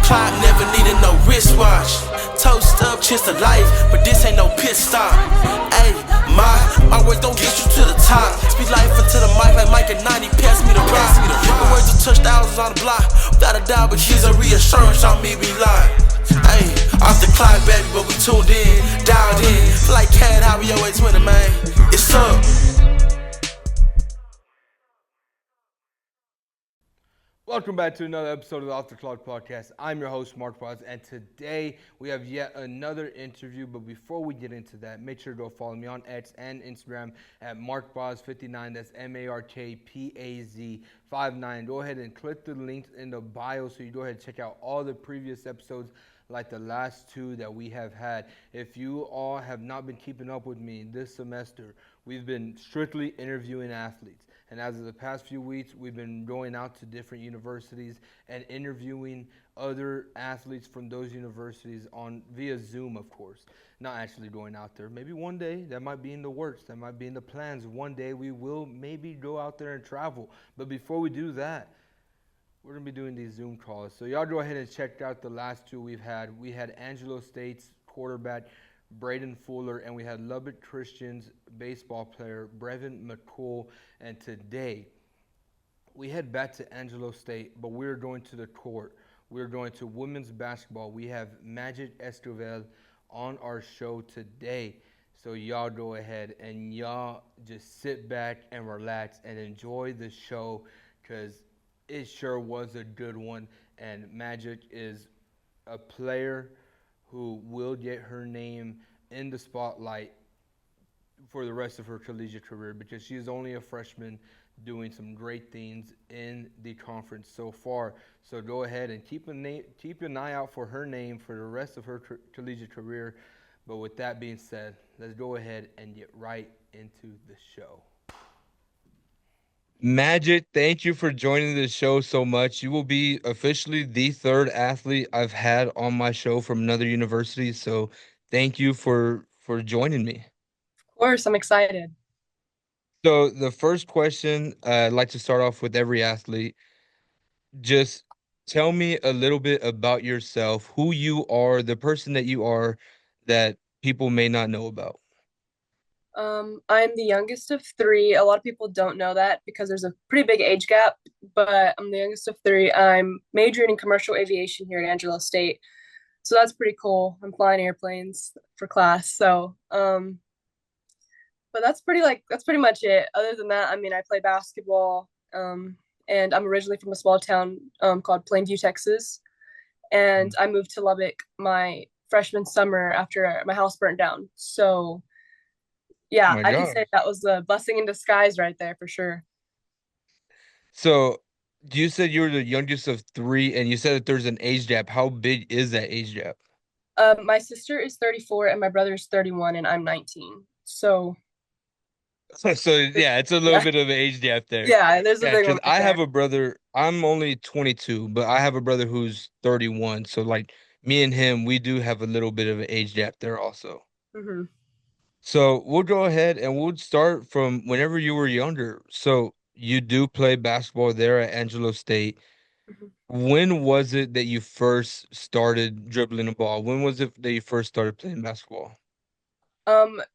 clock, never needed no wristwatch. Toast up, cheers to life, but this ain't no pit stop. Ayy, my words don't get you to the top. Speak life into the mic like Mike at 90, pass me the rock. My words will touch thousands on the block, without a doubt, but she's a reassurance on me, we lie. Ayy, off the clock, baby, but we tuned in, dialed in. Feel like Cat, how we always winning, man. It's up. Welcome back to another episode of the Off the Clock Podcast. I'm your host, Mark Braz, and today we have yet another interview. But before we get into that, make sure to go follow me on X and Instagram at MarkBraz59. That's MarkPaz59. Go ahead and click the links in the bio so you go ahead and check out all the previous episodes like the last two that we have had. If you all have not been keeping up with me this semester, we've been strictly interviewing athletes. And as of the past few weeks, we've been going out to different universities and interviewing other athletes from those universities on via Zoom, of course. Not actually going out there. Maybe one day that might be in the works. That might be in the plans. One day we will maybe go out there and travel. But before we do that, we're going to be doing these Zoom calls. So y'all go ahead and check out the last two we've had. We had Angelo State's quarterback, Braden Fuller, and we had Lubbock Christian's baseball player, Brevin McCool. And today, we head back to Angelo State, but we're going to the court. We're going to women's basketball. We have Majik Esquivel on our show today. So y'all go ahead and y'all just sit back and relax and enjoy the show because it sure was a good one. And Majik is a player who will get her name in the spotlight for the rest of her collegiate career because she is only a freshman doing some great things in the conference so far. So go ahead and keep an eye out for her name for the rest of her collegiate career. But with that being said, let's go ahead and get right into the show. Majik, thank you for joining the show so much. You will be officially the third athlete I've had on my show from another university. So thank you for joining me. Of course, I'm excited. So the first question I'd like to start off with every athlete. Just tell me a little bit about yourself, who you are, the person that you are that people may not know about. I'm the youngest of three. A lot of people don't know that because there's a pretty big age gap, but I'm the youngest of three. I'm majoring in commercial aviation here at Angelo State. So that's pretty cool. I'm flying airplanes for class. So, but that's pretty much it. Other than that, I mean, I play basketball, and I'm originally from a small town called Plainview, Texas. And I moved to Lubbock my freshman summer after my house burnt down. So yeah, I can say that was a blessing in disguise right there for sure. So you said you were the youngest of three, and you said that there's an age gap. How big is that age gap? My sister is 34 and my brother is 31 and I'm 19. So yeah, it's a little bit of an age gap there. Yeah, there's a big one. I have a brother. I'm only 22, but I have a brother who's 31. So like me and him, we do have a little bit of an age gap there also. Mm-hmm. So we'll go ahead and we'll start from whenever you were younger. So you do play basketball there at Angelo State. Mm-hmm. When was it that you first started dribbling a ball? When was it that you first started playing basketball?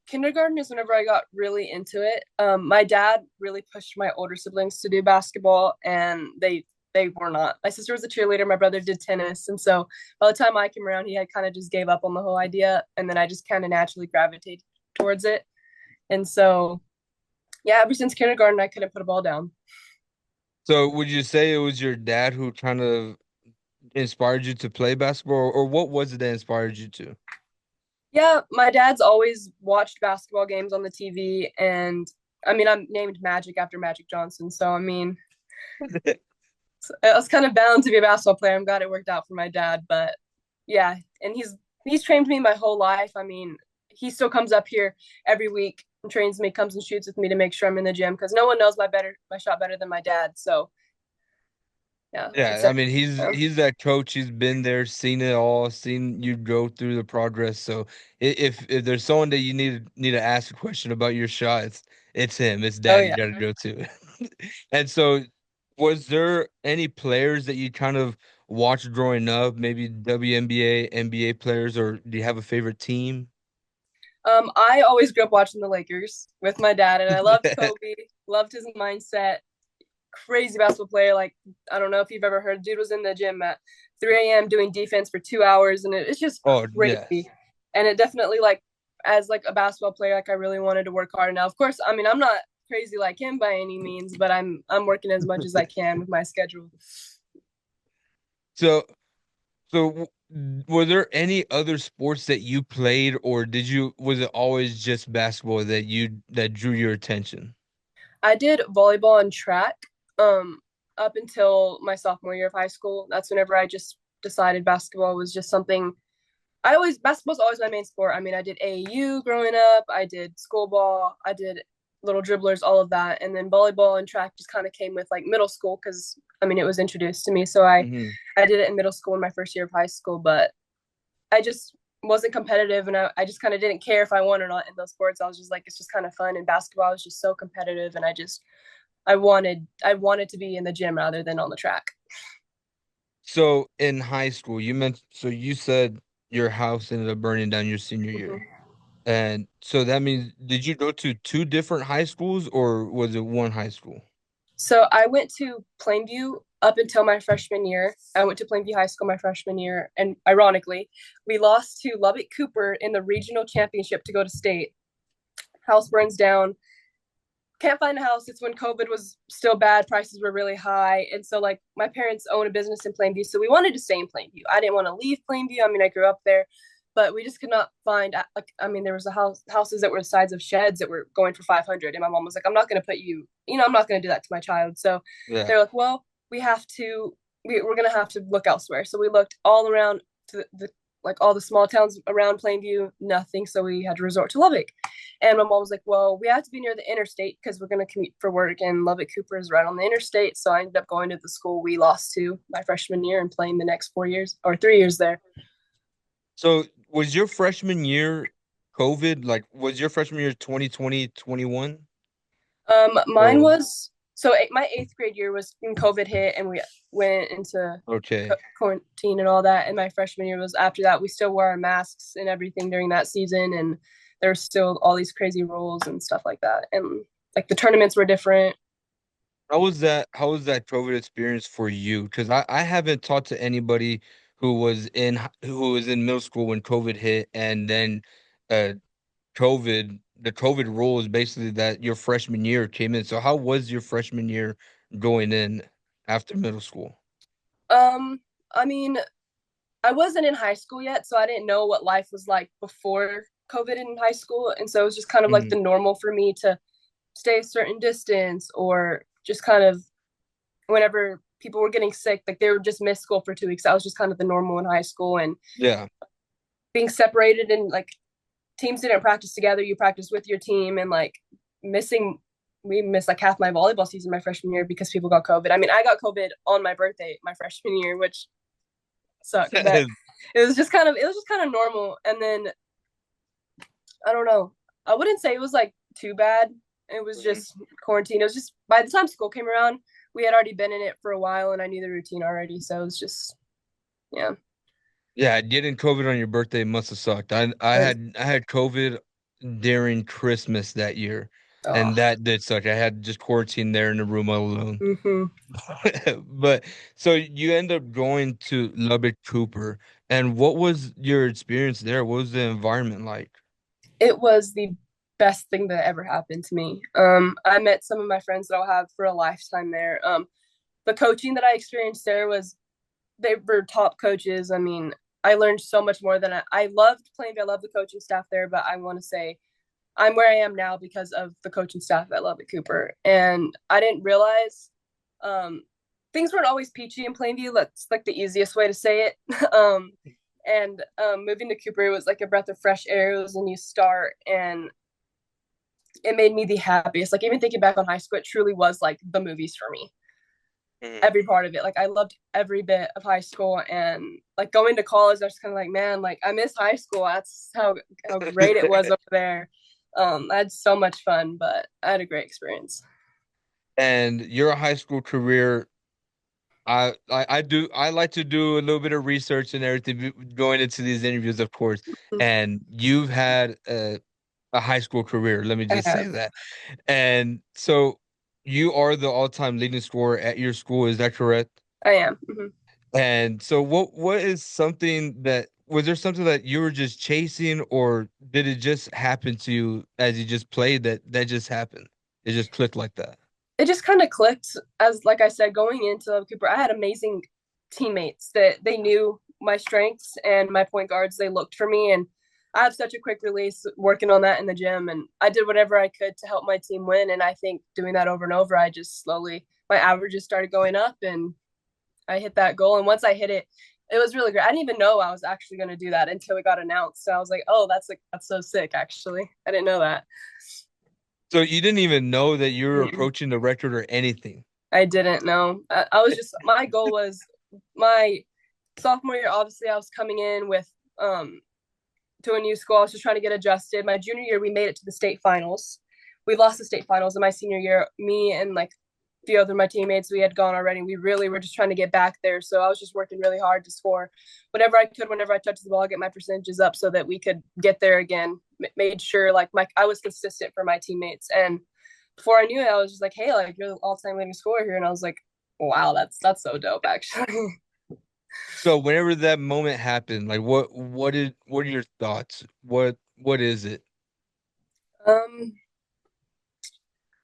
Kindergarten is whenever I got really into it. My dad really pushed my older siblings to do basketball, and they were not. My sister was a cheerleader, my brother did tennis, and so by the time I came around, he had kind of just gave up on the whole idea, and then I just kind of naturally gravitated towards it. And so, yeah, ever since kindergarten, I couldn't put a ball down. So would you say it was your dad who kind of inspired you to play basketball, or what was it that inspired you to? Yeah, my dad's always watched basketball games on the TV, and I mean, I'm named Majik after Magic Johnson, so I mean, I was kind of bound to be a basketball player. I'm glad it worked out for my dad, but yeah, and he's trained me my whole life. I mean, he still comes up here every week and trains me, comes and shoots with me to make sure I'm in the gym because no one knows my shot better than my dad. So yeah, I mean, he's that coach. He's been there, seen it all, seen you go through the progress. So if there's someone that you need to ask a question about your shot, it's him. It's dad. You got to go to. And so, was there any players that you kind of watched growing up? Maybe WNBA, NBA players, or do you have a favorite team? I always grew up watching the Lakers with my dad, and I loved Kobe, loved his mindset. Crazy basketball player. Like, I don't know if you've ever heard, dude was in the gym at 3 a.m. doing defense for 2 hours, and it's just Oh, yes. crazy. And it definitely, like, as like a basketball player, like I really wanted to work hard. Now, of course, I mean, I'm not crazy like him by any means, but I'm working as much as I can with my schedule. So, were there any other sports that you played, or was it always just basketball that drew your attention? I did volleyball and track um up until my sophomore year of high school. That's whenever I just decided basketball was just something. I always Basketball's always my main sport. I mean, I did AAU growing up. I did school ball. I did little dribblers, all of that, and then volleyball and track just kind of came with like middle school because I mean it was introduced to me. So Hmm. I did it in middle school in my first year of high school, but I just wasn't competitive, and I just kind of didn't care if I won or not in those sports. I was just like, it's just kind of fun. And basketball was just so competitive, and I wanted to be in the gym rather than on the track. So in high school, you said your house ended up burning down your senior year. Mhm. And so that means, did you go to two different high schools or was it one high school? So I went to Plainview up until my freshman year. I went to Plainview High School my freshman year, and ironically, we lost to Lubbock-Cooper in the regional championship to go to state. House burns down. Can't find a house. It's when COVID was still bad. Prices were really high. And so, like, my parents own a business in Plainview. So we wanted to stay in Plainview. I didn't want to leave Plainview. I mean, I grew up there, but we just could not find, like, I mean, there was houses that were the size of sheds that were going for 500. And my mom was like, I'm not going to put you, I'm not going to do that to my child. So Yeah. they're like, well, we're going to have to look elsewhere. So we looked all around to like all the small towns around Plainview, nothing. So we had to resort to Lubbock. And my mom was like, well, we have to be near the interstate because we're going to commute for work. And Lubbock-Cooper is right on the interstate. So I ended up going to the school we lost to my freshman year and playing the next 4 years or 3 years there. So was your freshman year COVID? Like, was your freshman year 2020, 21? Mine Or was so my eighth grade year was when COVID hit and we went into okay. quarantine and all that. And my freshman year was after that. We still wore our masks and everything during that season. And there were still all these crazy rules and stuff like that. And like the tournaments were different. How was that COVID experience for you? Because I haven't talked to anybody who was in middle school when COVID hit, and then uh the COVID rule is basically that your freshman year came in. So how was your freshman year going in after middle school? Um, I mean, I wasn't in high school yet, so I didn't know what life was like before COVID in high school. And so it was just kind of like Hmm. the normal for me to stay a certain distance or just kind of whenever people were getting sick, like they would just miss school for 2 weeks. That was just kind of the normal in high school. And Yeah. being separated and like teams didn't practice together, you practice with your team and like missing we missed like half my volleyball season my freshman year because people got COVID. I mean, I got COVID on my birthday my freshman year, which sucked, but it was just kind of normal. And then I don't know. I wouldn't say it was like too bad. It was just quarantine. It was just by the time school came around, we had already been in it for a while and I knew the routine already. So it was just yeah. Yeah, getting COVID on your birthday must have sucked. I had COVID during Christmas that year, Oh. and that did suck. I had just quarantine there in the room all alone. Hmm. But so you end up going to Lubbock Cooper, and what was your experience there? What was the environment like? It was the best thing that ever happened to me. I met some of my friends that I'll have for a lifetime there. The coaching that I experienced there was they were top coaches. I mean, I learned so much more than I loved playing. I love the coaching staff there, but I want to say I'm where I am now because of the coaching staff at Lubbock Cooper. And I didn't realize um, things weren't always peachy in Plainview. That's like the easiest way to say it. And moving to Cooper was like a breath of fresh air. It was a new start, and it made me the happiest. Like even thinking back on high school, it truly was like the movies for me. Mhm. Every part of it, like I loved every bit of high school, and like going to college, I was kind of like, man, like I miss high school. That's how great it was over there. I had so much fun, but I had a great experience. And your high school career, I like to do a little bit of research and everything going into these interviews, of course. And you've had a high school career, let me I just say have. that. And so you are the all-time leading scorer at your school, is that correct? I am. And so what is something that was there something that you were just chasing, or did it just happen to you as you just played that just happened? It just clicked like that. It just kind of clicked as, like I said, going into Lubbock-Cooper, I had amazing teammates that they knew my strengths and my point guards. They looked for me, and I have such a quick release working on that in the gym, and I did whatever I could to help my team win. And I think doing that over and over, I just slowly my averages started going up, and I hit that goal. And once I hit it, it was really great. I didn't even know I was actually going to do that until it got announced. So I was like, oh, that's so sick. Actually, I didn't know that. So you didn't even know that you were Mm-mm. approaching the record or anything. I didn't know. I was just my goal was my sophomore year. Obviously, I was coming in with to a new school. I was just trying to get adjusted. My junior year, we made it to the state finals. We lost the state finals. In my senior year, me and like a few other my teammates, we had gone already. We really were just trying to get back there. So I was just working really hard to score whenever I could, whenever I touched the ball, get my percentages up so that we could get there again. Made sure like I was consistent for my teammates. And before I knew it, I was just like, hey, like you're the all-time leading scorer here. And I was like, wow, that's so dope, actually. So whenever that moment happened, like what are your thoughts? What is it? um,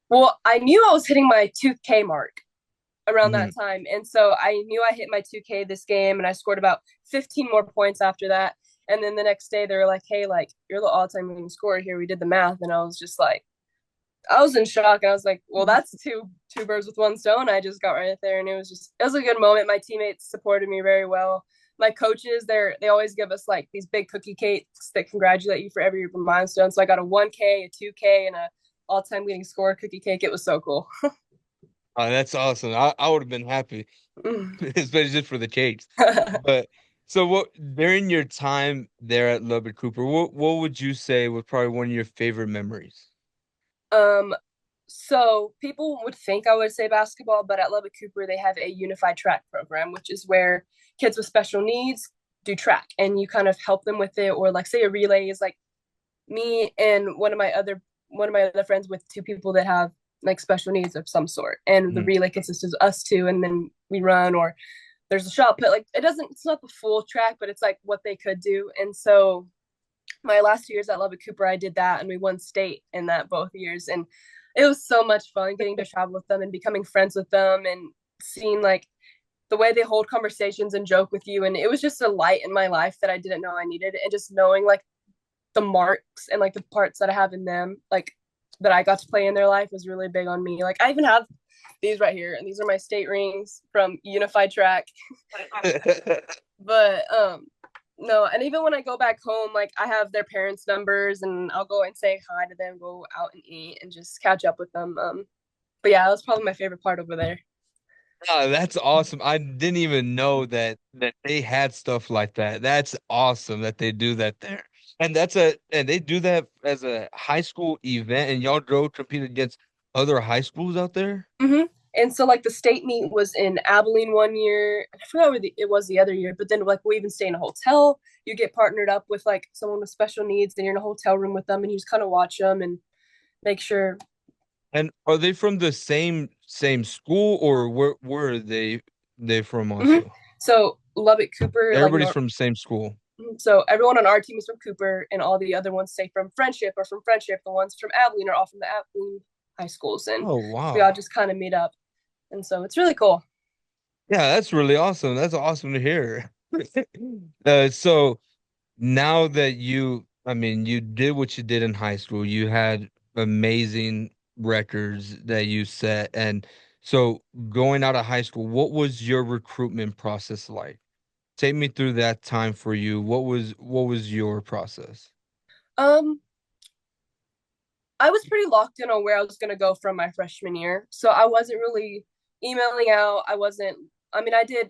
well, I knew I was hitting my 2K mark around that Mhm. time. And so I knew I hit my 2K this game and I scored about 15 more points after that. And then the next day they were like, hey, like you're the all-time leading scorer here. We did the math. And I was just like, I was in shock. And I was like, well, that's two birds with one stone. I just got right there. And it was a good moment. My teammates supported me very well. My coaches, they always give us like these big cookie cakes that congratulate you for every milestone. So I got a 1K, a 2K, and a all-time leading score cookie cake. It was so cool. Oh, that's awesome. I would have been happy, especially just for the cakes. But so what during your time there at Lubbock Cooper, what would you say was probably one of your favorite memories? um, so people would think I would say basketball, but at Lubbock Cooper they have a unified track program, which is where kids with special needs do track, and you kind of help them with it. Or like say a relay is like me and one of my other friends with two people that have like special needs of some sort, and the Mm. relay consists of us two, and then we run. Or there's a shot put. Like it's not the full track, but it's like what they could do. And so my last 2 years at Lubbock Cooper, I did that, and we won state in that both years. And it was so much fun getting to travel with them and becoming friends with them and seeing like the way they hold conversations and joke with you. And it was just a light in my life that I didn't know I needed. And just knowing like the marks and like the parts that I have in them, like that I got to play in their life was really big on me. Like I even have these right here, and these are my state rings from Unified Track. But no, and even when I go back home, like I have their parents' numbers and I'll go and say hi to them, go out and eat and just catch up with them. But yeah, that was probably my favorite part over there. Oh, that's awesome. I didn't even know that they had stuff like that. That's awesome that they do that there. And they do that as a high school event, and y'all go compete against other high schools out there? And so like the state meet was in Abilene one year. I forgot where it was the other year, but then like we even stay in a hotel. You get partnered up with like someone with special needs, and you're in a hotel room with them, and you just kind of watch them and make sure. And are they from the same school, or where are they from hmm also? So Lubbock Cooper, like Everybody's from the same school. so everyone on our team is from Cooper, and all the other ones say from Friendship or from Friendship. The ones from Abilene are all from the Abilene high schools, and Oh, we all wow. just kind of meet up, and so it's really cool. Yeah, that's really awesome. That's awesome to hear. So now that I mean, you did what you did in high school, you had amazing records that you set. And so going out of high school, what was your recruitment process like? Take me through that time for you. What was your process? Um, I was pretty locked in on where I was going to go from my freshman year. So I wasn't really emailing out. I wasn't, I mean, I did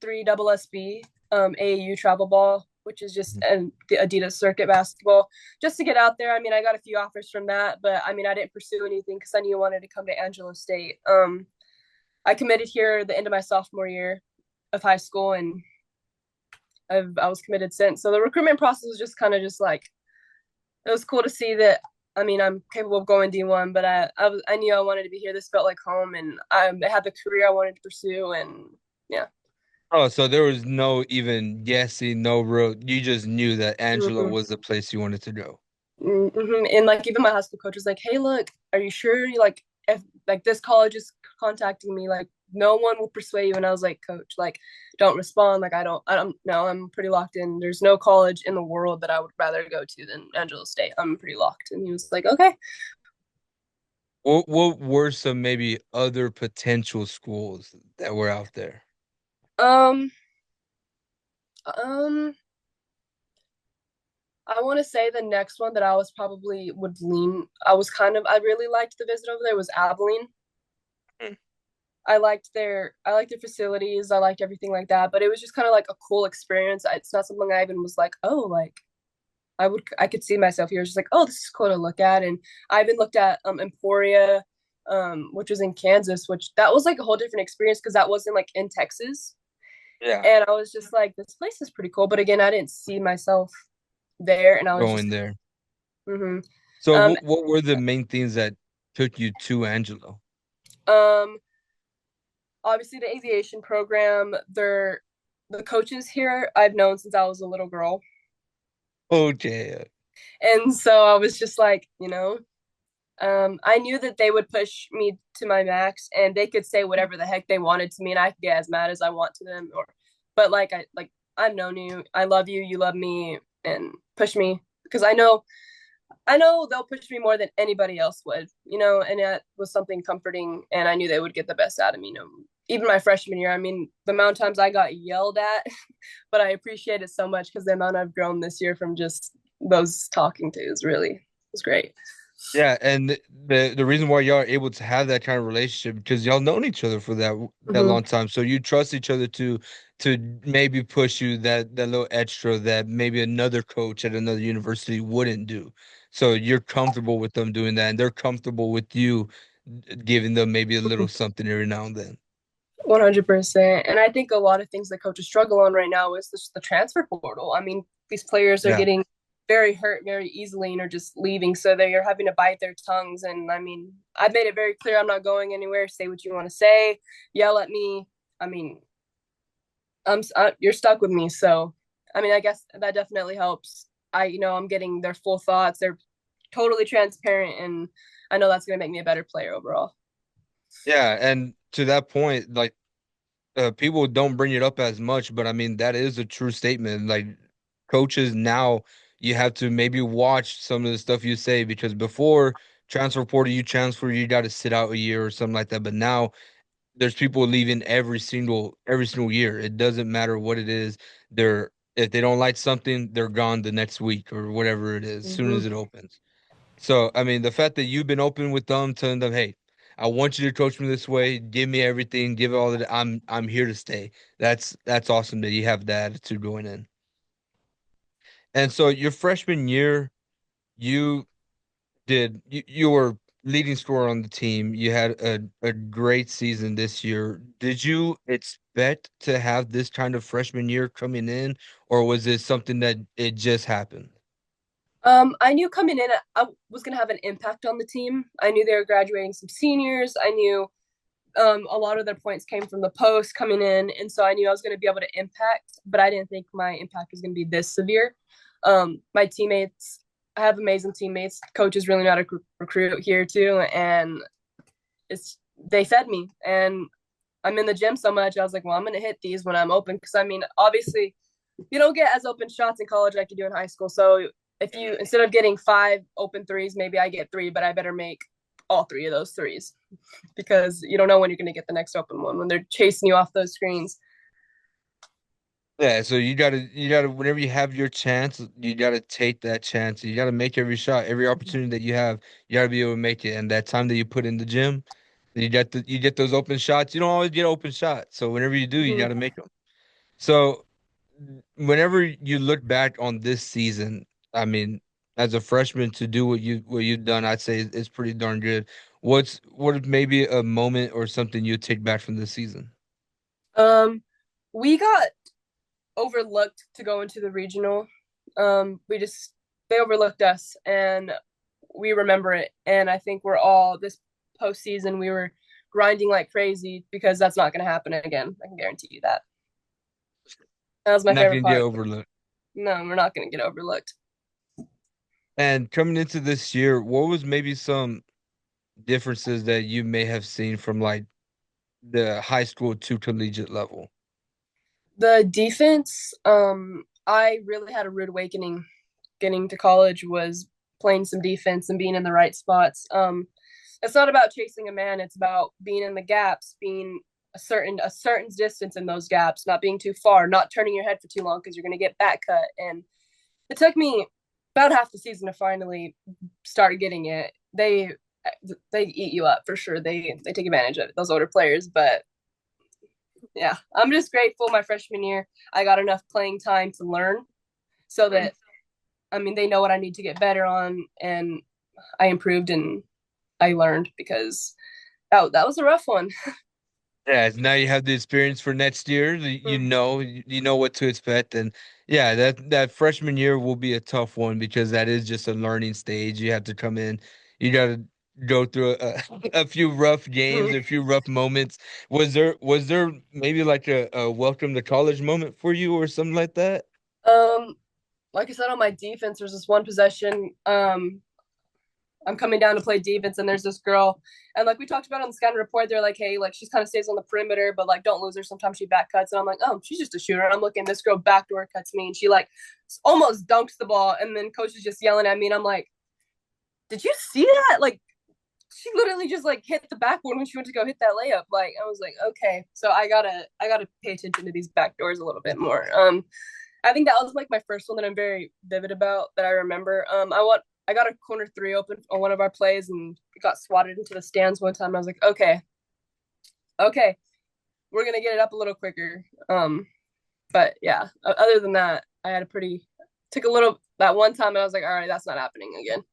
three double SB, AAU travel ball, which is just the Adidas circuit basketball, just to get out there. I mean, I got a few offers from that, but I mean, I didn't pursue anything because I knew I wanted to come to Angelo State. I committed here the end of my sophomore year of high school, and I was committed since. So the recruitment process was just kind of just like it was cool to see that. I mean, I'm capable of going D1, but I knew I wanted to be here. This felt like home, and I had the career I wanted to pursue, and yeah. Oh, so there was no even guessing, no real. You just knew that Angelo Mm-hmm. was the place you wanted to go. Mm-hmm. And like even my high school coach was like, "Hey, look, are you sure? Like, if like this college is contacting me, like no one will persuade you." And I was like, "Coach, like, don't respond. Like, I don't know. I'm pretty locked in. There's no college in the world that I would rather go to than Angelo State. I'm pretty locked." And he was like, "Okay." What were some maybe other potential schools that were out there? Um, um, I want to say the next one that I was probably would lean. I really liked the visit over there was Abilene. Hmm. I liked their facilities. I liked everything like that. But it was just kind of like a cool experience. It's not something I even was like, oh, like I could see myself here. It's just like, oh, this is cool to look at. And I even looked at Emporia, which was in Kansas, which that was like a whole different experience because that wasn't like in Texas. Yeah, And I was just like, this place is pretty cool. But again, I didn't see myself there, and I was going just, there. mm-hmm. So um, what were the main things that took you to Angelo? um, obviously the aviation program. The coaches here I've known since I was a little girl. Okay. And so I was just like, I knew that they would push me to my max and they could say whatever the heck they wanted to me and I could get as mad as I want to them but I've known you, I love you, you love me and push me because I know they'll push me more than anybody else would, and that was something comforting and I knew they would get the best out of me, even my freshman year. I mean, the amount of times I got yelled at, but I appreciate it so much because the amount I've grown this year from just those talking to is really was great. Yeah, and the reason why y'all are able to have that kind of relationship because y'all known each other for that Mm-hmm. long time. So you trust each other to maybe push you that little extra that maybe another coach at another university wouldn't do. So you're comfortable with them doing that, and they're comfortable with you giving them maybe a little something every now and then. 100%. And I think a lot of things that coaches struggle on right now is just the transfer portal. I mean, these players are Yeah. getting very hurt very easily and are just leaving. So they're having to bite their tongues. And I mean, I've made it very clear I'm not going anywhere. Say what you want to say, yell at me. I mean, you're stuck with me. So, I mean, I guess that definitely helps. I'm getting their full thoughts. They're totally transparent. And I know that's going to make me a better player overall. Yeah, and to that point, like people don't bring it up as much, but I mean that is a true statement. Like coaches now, you have to maybe watch some of the stuff you say because before transfer portal, you transfer, you got to sit out a year or something like that. But now there's people leaving every single year. It doesn't matter what it is. They're if they don't like something, they're gone the next week or whatever it is, as soon as Mm-hmm. it opens. So, I mean, the fact that you've been open with them, telling them, "Hey, I want you to coach me this way. Give me everything. Give it all that I'm here to stay." That's awesome that you have that attitude going in. And so, your freshman year, you you were leading scorer on the team. You had a great season this year. Did you expect to have this kind of freshman year coming in, or was it something that it just happened? I knew coming in, I was going to have an impact on the team. I knew they were graduating some seniors. I knew a lot of their points came from the post coming in. And so I knew I was going to be able to impact, but I didn't think my impact was going to be this severe. My teammates, I have amazing teammates. Coaches really know how to recruit here too. And they fed me. And I'm in the gym so much. I was like, well, I'm going to hit these when I'm open. Cause I mean, obviously, you don't get as open shots in college like you do in high school. So if you instead of getting 5 open threes, maybe I get 3, but I better make all 3 of those threes because you don't know when you're going to get the next open one when they're chasing you off those screens. Yeah, so you gotta whenever you have your chance, you gotta take that chance. You gotta make every shot, every opportunity that you have, you gotta be able to make it. And that time that you put in the gym, you get those open shots. You don't always get open shots, so whenever you do, you Mm-hmm. gotta make them. So whenever you look back on this season, I mean, as a freshman to do what you've done, I'd say is pretty darn good. What maybe a moment or something you take back from this season? Um, we got overlooked to go into the regional. We just they overlooked us, and we remember it. And I think we're all this postseason we were grinding like crazy because that's not going to happen again. I can guarantee you that. That was my Not favorite gonna get part. overlooked. No, we're not going to get overlooked. And coming into this year, what was maybe some differences that you may have seen from like the high school to collegiate level? The defense, I really had a rude awakening getting to college was playing some defense and being in the right spots. It's not about chasing a man, it's about being in the gaps, being a certain distance in those gaps, not being too far, not turning your head for too long because you're going to get back cut. And it took me about half the season to finally start getting it. They eat you up for sure. They take advantage of it, those older players, but yeah, I'm just grateful my freshman year I got enough playing time to learn so that I mean they know what I need to get better on, and I improved and I learned because that was a rough one. Yeah, now you have the experience for next year. You know what to expect, and yeah, that freshman year will be a tough one because that is just a learning stage. You have to come in, you got to go through a few rough games, a few rough moments. Was there maybe like a welcome to college moment for you or something like that? um, like I said on my defense, there's this one possession. I'm coming down to play defense, and there's this girl, and like we talked about on the scouting report, they're like, hey, like she's kind of stays on the perimeter, but like don't lose her. Sometimes she back cuts, and I'm like, oh, she's just a shooter. And I'm looking, this girl backdoor cuts me, and she like almost dunks the ball, and then coach is just yelling at me, and I'm like, did you see that? Like she literally just like hit the backboard when she went to go hit that layup. Like I was like, okay, so I gotta pay attention to these back doors a little bit more. I think that was like my first one that I'm very vivid about that I remember. I got a corner three open on one of our plays and got swatted into the stands one time. I was like, okay, we're gonna get it up a little quicker. But yeah, other than that, I had a pretty took a little that one time and I was like, all right, that's not happening again.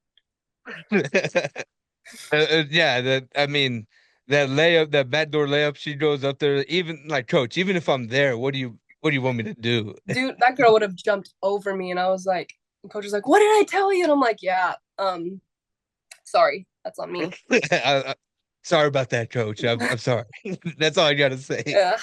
Yeah, that I mean that layup, that backdoor layup, she goes up there. Even like coach, even if I'm there, what do you want me to do? Dude, that girl would have jumped over me, and I was like, and coach was like, what did I tell you? And I'm like, yeah, sorry, that's on me. Sorry about that, coach. I'm sorry. That's all I gotta say. Yeah.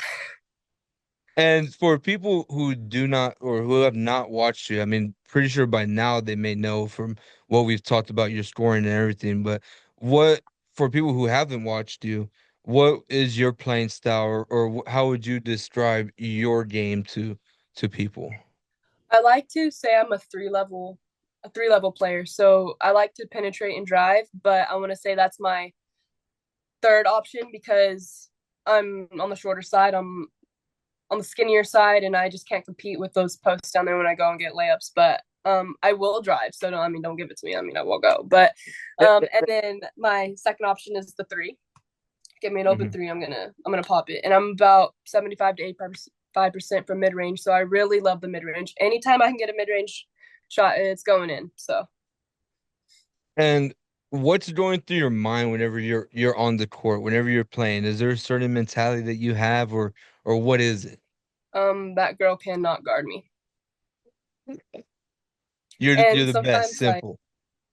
And for people who do not or who have not watched you, I mean, pretty sure by now they may know from what we've talked about your scoring and everything, but what for people who haven't watched you, what is your playing style or how would you describe your game to people? I like to say I'm a three level player. So I like to penetrate and drive, but I want to say that's my third option because I'm on the shorter side. I'm on the skinnier side, and I just can't compete with those posts down there when I go and get layups. But I will drive. So no, I mean, don't give it to me. I mean, I will go. But and then my second option is the three. Give me an open Mhm. three. I'm gonna pop it, and I'm about 75 to 85% from mid range. So I really love the mid range. Anytime I can get a mid range shot, it's going in. So And what's going through your mind whenever you're on the court, whenever you're playing? Is there a certain mentality that you have or what is it? that girl cannot guard me. You're And the best, sometimes like simple.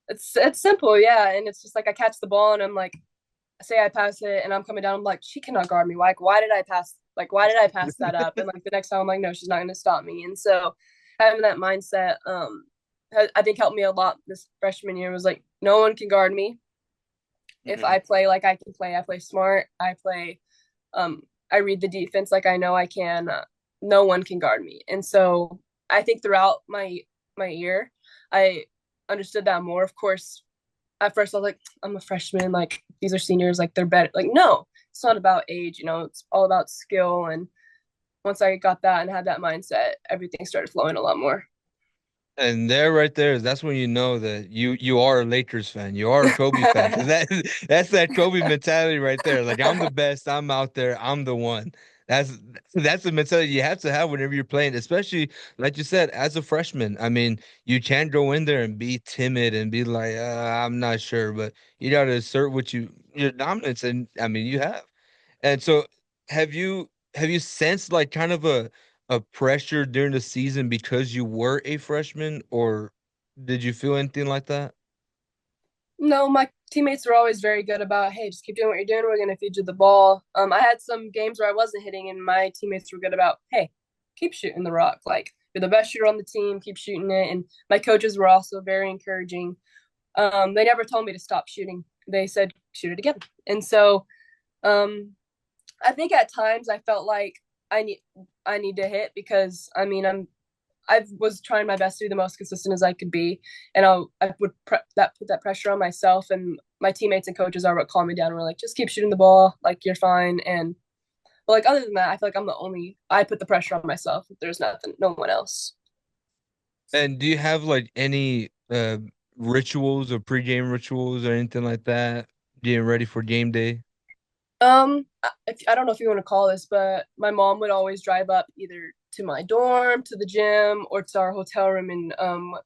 it's simple, yeah. And it's just like I catch the ball and I'm like, say I pass it and I'm coming down, I'm like, she cannot guard me. Like, why did I pass that up? And like the next time I'm like, no, she's not gonna stop me. And so having that mindset, I think helped me a lot this freshman year was like, no one can guard me. If Mhm. I play like I can play, I play smart, um, I read the defense like I know I can. No one can guard me. And so I think throughout my year, I understood that more. Of course, at first I was like, I'm a freshman, like these are seniors, like they're better. Like, no, it's not about age, it's all about skill. And once I got that and had that mindset, everything started flowing a lot more. And there, right there, that's when you know that you are a Lakers fan. You are a Kobe fan because that's that Kobe mentality right there. Like I'm the best. I'm out there. I'm the one. That's that's the mentality you have to have whenever you're playing, especially like you said, as a freshman. I mean, you can't go in there and be timid and be like, I'm not sure, but you got to assert what you your dominance, and I mean you have. And so have you sensed like kind of a pressure during the season because you were a freshman, or did you feel anything like that? No, my teammates were always very good about, hey, just keep doing what you're doing. We're gonna feed you the ball. I had some games where I wasn't hitting, and my teammates were good about, hey, keep shooting the rock. Like you're the best shooter on the team, keep shooting it. And my coaches were also very encouraging. They never told me to stop shooting. They said shoot it again. And so um, I think at times I felt like I need I need to hit because I mean I was trying my best to be the most consistent as I could be, and I would put that pressure on myself, and my teammates and coaches are what calm me down. And we're like, just keep shooting the ball, like you're fine. And but like other than that, I feel like I put the pressure on myself. There's nothing, no one else. And do you have like any rituals or pregame rituals or anything like that, getting ready for game day? I don't know if you want to call this, but my mom would always drive up either to my dorm, to the gym, or to our hotel room, and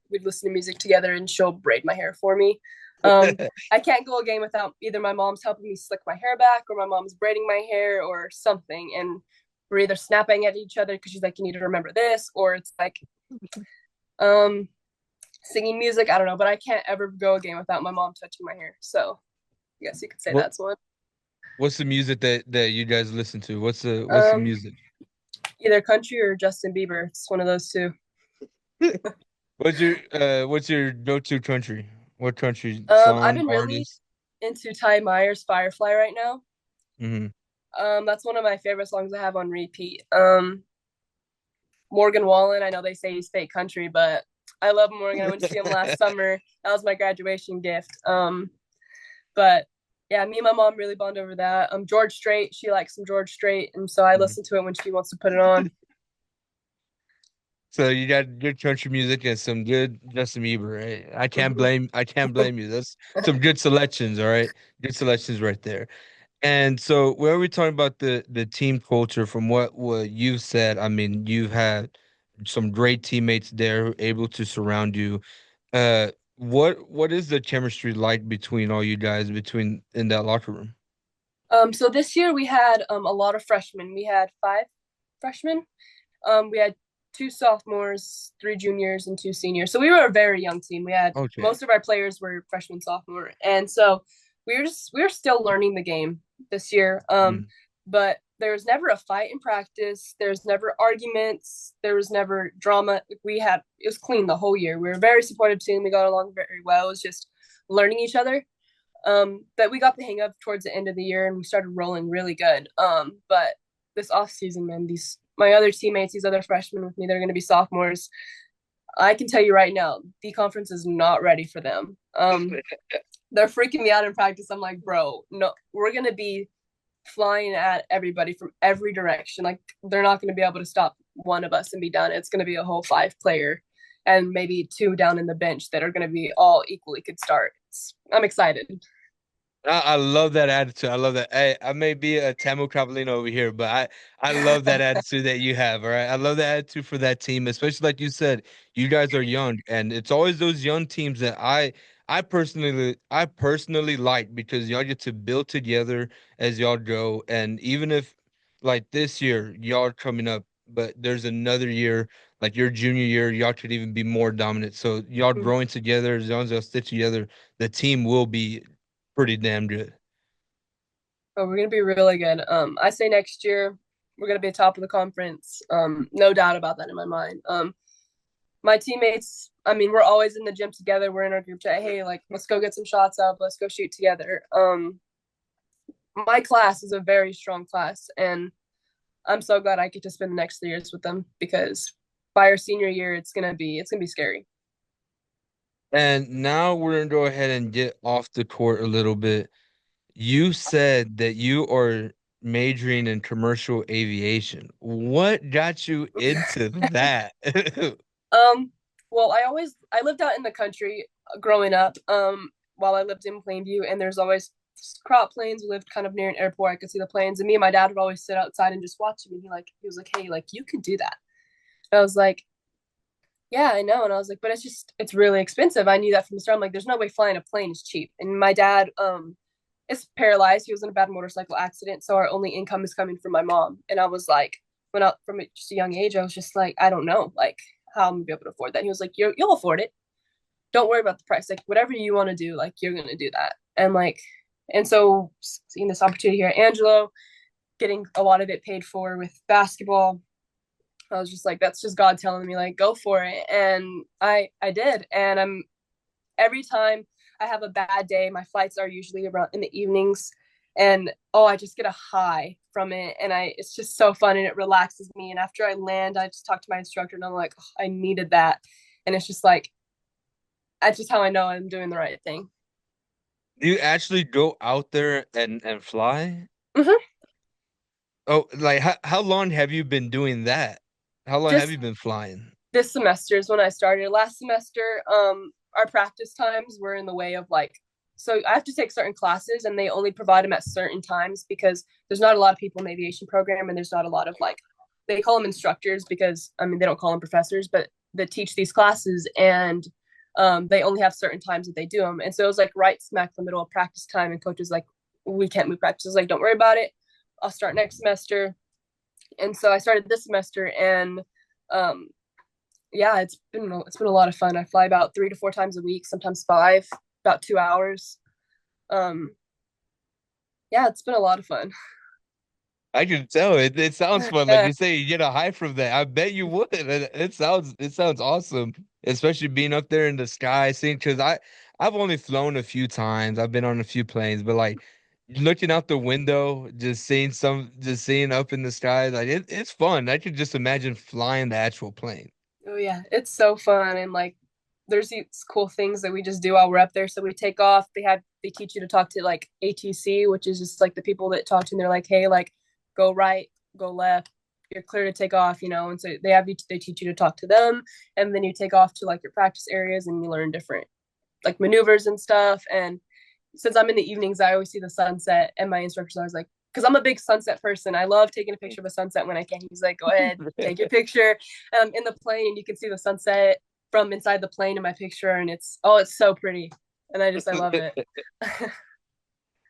we'd listen to music together, and she'll braid my hair for me. I can't go a game without either my mom's helping me slick my hair back, or my mom's braiding my hair, or something, and we're either snapping at each other because she's like, "You need to remember this," or it's like um, singing music. I don't know, but I can't ever go a game without my mom touching my hair. So I guess you could say What that's one. what's the music that you guys listen to? What's the Um, music? Either country or Justin Bieber. It's one of those two. What's your go-to country? What country I've song, been really artist? into Ty Myers' Firefly right now. Hmm. That's one of my favorite songs I have on repeat. Morgan Wallen, I know they say he's fake country, but I love Morgan. I went to see him last summer. That was my graduation gift. But yeah, me and my mom really bond over that. George Strait, she likes some George Strait, and so I listen to it when she wants to put it on. So you got good country music and some good Justin Bieber, right? Mhm. I can't blame you. That's some good selections, all right? Good selections right there. And so where are we talking about the team culture from what you've said, I mean, you've had some great teammates there who are able to surround you. What is the chemistry like between all you guys between in that locker room? So this year we had a lot of freshmen. We had five freshmen. We had two sophomores, three juniors, and two seniors. So we were a very young team. We had Okay. most of our players were freshman, sophomore, and so we were still learning the game this year. Mm. But there was never a fight in practice. There was never arguments. There was never drama. It was clean the whole year. We were a very supportive team. We got along very well. It was just learning each other. That we got the hang of towards the end of the year, and we started rolling really good. But this off season, man, these my other teammates, these other freshmen with me, they're going to be sophomores. I can tell you right now, the conference is not ready for them. They're freaking me out in practice. I'm like, bro, no, we're going to be flying at everybody from every direction. Like, they're not going to be able to stop one of us and be done. It's going to be a whole five player and maybe two down in the bench that are going to be all equally could start. I'm excited. I love that attitude. I love that. Hey, I may be a Tamil Cavallino over here, but I love that attitude that you have. All right. I love that attitude for that team, especially like you said, you guys are young, and it's always those young teams that I personally like because y'all get to build together as y'all go. And even if like this year, y'all are coming up, but there's another year, like your junior year, y'all could even be more dominant. So y'all growing together, as long as y'all stick together, the team will be pretty damn good. Oh, we're gonna be really good. I say next year we're gonna be top of the conference. No doubt about that in my mind. My teammates, I mean, we're always in the gym together. We're in our group chat. Hey, like, let's go get some shots up. Let's go shoot together. My class is a very strong class, and I'm so glad I get to spend the next 3 years with them because by our senior year, it's gonna be scary. And now we're gonna go ahead and get off the court a little bit. You said that you are majoring in commercial aviation. What got you into that? Um, well, I lived out in the country growing up. While I lived in Plainview, and there's always crop planes. We lived kind of near an airport. I could see the planes, and me and my dad would always sit outside and just watch them. And he was like, "Hey, like you could do that." And I was like, "Yeah, I know." And I was like, "But it's really expensive." I knew that from the start. I'm like, "There's no way flying a plane is cheap." And my dad is paralyzed. He was in a bad motorcycle accident, so our only income is coming from my mom. And I was like, when I from just a young age, I was just like, I don't know, like how I'm gonna be able to afford that. And he was like, you'll afford it. Don't worry about the price. Like whatever you want to do, like you're gonna do that. And like, and so seeing this opportunity here at Angelo, getting a lot of it paid for with basketball, I was just like, that's just God telling me like go for it. And I did. And every time I have a bad day, my flights are usually around in the evenings, and I just get a high from it, and it's just so fun and it relaxes me. And after I land, I just talk to my instructor and I'm like, I needed that. And it's just like, that's just how I know I'm doing the right thing. Do you actually go out there and fly? Mm-hmm. Oh, like how long have you been doing that? How long have you been flying? This semester is when I started. Last semester, our practice times were in the way of like, so I have to take certain classes and they only provide them at certain times because there's not a lot of people in the aviation program, and there's not a lot of like, they call them instructors because I mean they don't call them professors, but they teach these classes, and they only have certain times that they do them. And so it was like right smack in the middle of practice time, and coaches like, we can't move practices. Like, don't worry about it. I'll start next semester. And so I started this semester, and yeah, it's been a lot of fun. I fly about 3 to 4 times a week, sometimes 5, about 2 hours. Yeah, it's been a lot of fun. I can tell it sounds fun. Like you say, you get a high from that. I bet you would. It sounds awesome, especially being up there in the sky, seeing, because I've only flown a few times. I've been on a few planes, but like looking out the window, just seeing up in the sky, like it's fun. I could just imagine flying the actual plane. Oh yeah, it's so fun. And like there's these cool things that we just do while we're up there. So we take off. They teach you to talk to like ATC, which is just like the people that talk to you, and they're like, hey, like go right, go left, you're clear to take off, and so they teach you to talk to them, and then you take off to like your practice areas and you learn different like maneuvers and stuff. And since I'm in the evenings, I always see the sunset, and my instructor's always like, because I'm a big sunset person, I love taking a picture of a sunset when I can. He's like, go ahead, take your picture in the plane, and you can see the sunset from inside the plane in my picture, and it's so pretty, and I love it.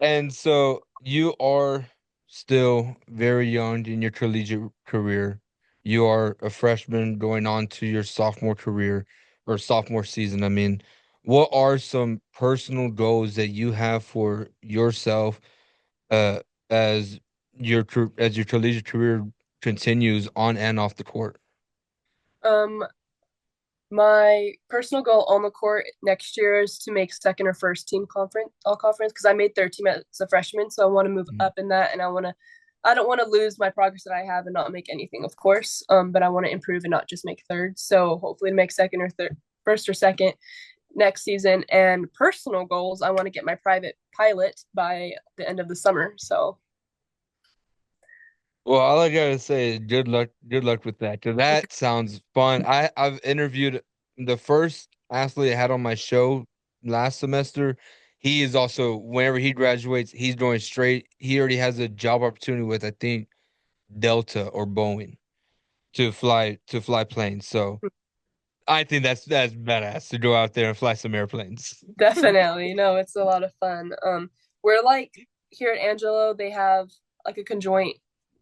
And so you are still very young in your collegiate career. You are a freshman going on to your sophomore career, or sophomore season. I mean, what are some personal goals that you have for yourself uh as your collegiate career continues on and off the court? um My personal goal on the court next year is to make second or first team all conference, because I made third team as a freshman. So I want to move up in that, and I don't want to lose my progress that I have and not make anything, of course. But I want to improve and not just make third. So hopefully to make second or third, first or second next season. And personal goals, I want to get my private pilot by the end of the summer. So Well, all I gotta say is good luck with that, because that sounds fun. I've interviewed the first athlete I had on my show last semester. He is also, whenever he graduates, he's going straight. He already has a job opportunity with, I think, Delta or Boeing to fly planes. So I think that's badass to go out there and fly some airplanes. definitely, no, it's a lot of fun. We're like here at Angelo, they have like a conjoint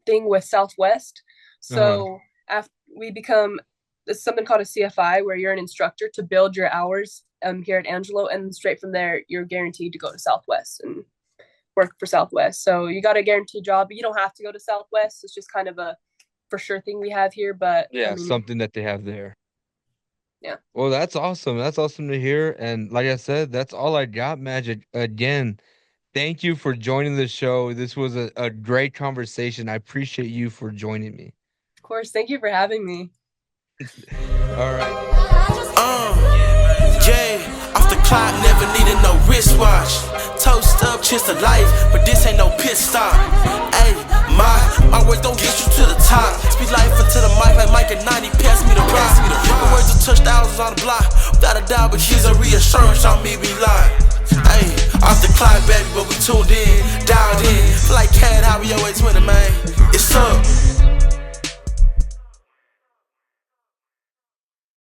thing with Southwest. So after we become, it's something called a CFI, where you're an instructor to build your hours here at Angelo, and straight from there you're guaranteed to go to Southwest and work for Southwest. So you got a guaranteed job, but you don't have to go to Southwest. It's just kind of a for sure thing we have here. But Yeah, I mean, something that they have there. yeah. Well, that's awesome. That's awesome to hear. And like I said, that's all I got, Majik. Again, thank you for joining the show. This was a great conversation. I appreciate you for joining me. Of course, thank you for having me. All right. Jay, off the clock, never needed no wristwatch. Toast up, cheers to life, but this ain't no pit stop. Ayy, my words don't get you to the top. Speak life into the mic like Mike at 90, pass me the rock. My words will touch thousands on the block, without a doubt, but she's a reassurance on me, we lie. Ayy, off the clock, baby, but we tuned in, dialed in. Feel like Cat, how we always winning, man. It's up.